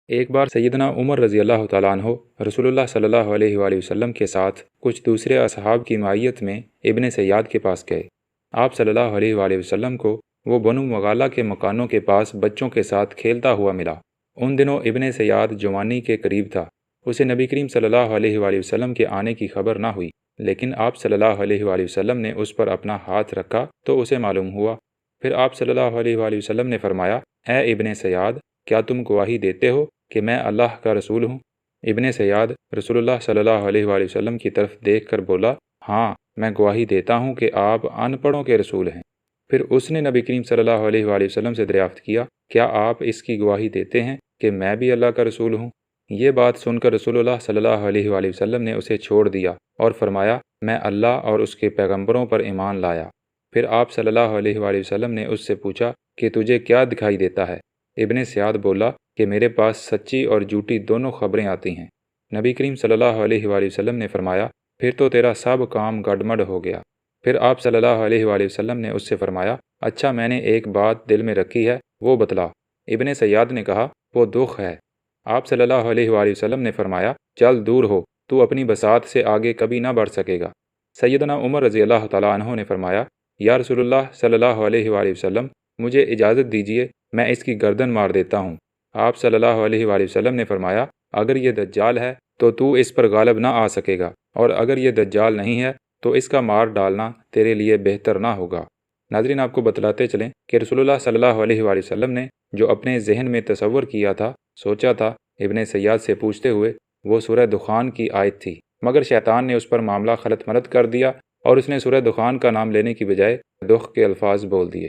ایک بار سیدنا عمر رضی اللہ تعالیٰ عنہ رسول اللہ صلی اللہ علیہ وآلہ وسلم کے ساتھ کچھ دوسرے اصحاب کی معیت میں ابن سیاد کے پاس گئے۔ آپ صلی اللہ علیہ وآلہ وسلم کو وہ بنو مغالہ کے مکانوں کے پاس بچوں کے ساتھ کھیلتا ہوا ملا۔ ان دنوں ابن سیاد جوانی کے قریب تھا۔ اسے نبی کریم صلی اللہ علیہ وآلہ وسلم کے آنے کی خبر نہ ہوئی، لیکن آپ صلی اللہ علیہ وآلہ وسلم نے اس پر اپنا ہاتھ رکھا تو اسے معلوم ہوا۔ پھر آپ صلی اللہ علیہ وآلہ وسلم نے فرمایا، اے ابن سیاد، کیا تم گواہی دیتے ہو کہ میں اللہ کا رسول ہوں؟ ابن سیاد رسول اللہ صلی اللہ علیہ وآلہ وسلم کی طرف دیکھ کر بولا، ہاں، میں گواہی دیتا ہوں کہ آپ ان پڑھوں کے رسول ہیں۔ پھر اس نے نبی کریم صلی اللہ علیہ وآلہ وسلم سے دریافت کیا، کیا آپ اس کی گواہی دیتے ہیں کہ میں بھی اللہ کا رسول ہوں؟ یہ بات سن کر رسول اللہ صلی اللہ علیہ وآلہ وسلم نے اسے چھوڑ دیا اور فرمایا، میں اللہ اور اس کے پیغمبروں پر ایمان لایا۔ پھر آپ صلی اللہ علیہ وآلہ وسلم نے اس سے پوچھا کہ تجھے کیا دکھائی دیتا ہے؟ ابن سیاد بولا کہ میرے پاس سچی اور جھوٹی دونوں خبریں آتی ہیں۔ نبی کریم صلی اللہ علیہ وآلہ وسلم نے فرمایا، پھر تو تیرا سب کام گڈمڈ ہو گیا۔ پھر آپ صلی اللہ علیہ وآلہ وسلم نے اس سے فرمایا، اچھا، میں نے ایک بات دل میں رکھی ہے، وہ بتلا۔ ابن سیاد نے کہا، وہ دکھ ہے۔ آپ صلی اللہ علیہ وآلہ وسلم نے فرمایا، چل دور ہو، تو اپنی بساط سے آگے کبھی نہ بڑھ سکے گا۔ سیدنا عمر رضی اللہ تعالیٰ عنہ نے فرمایا، یا رسول اللہ صلی اللہ علیہ وآلہ وسلم، مجھے اجازت دیجیے، میں اس کی گردن مار دیتا ہوں۔ آپ صلی اللہ علیہ وآلہ وسلم نے فرمایا، اگر یہ دجال ہے تو اس پر غالب نہ آ سکے گا، اور اگر یہ دجال نہیں ہے تو اس کا مار ڈالنا تیرے لیے بہتر نہ ہوگا۔ ناظرین، آپ کو بتلاتے چلیں کہ رسول اللہ صلی اللہ علیہ وآلہ وسلم نے جو اپنے ذہن میں تصور کیا تھا، سوچا تھا ابن سیاد سے پوچھتے ہوئے، وہ سورہ دخان کی آیت تھی، مگر شیطان نے اس پر معاملہ خلط ملط کر دیا اور اس نے سورہ دخان کا نام لینے کی بجائے دخ کے الفاظ بول دیے۔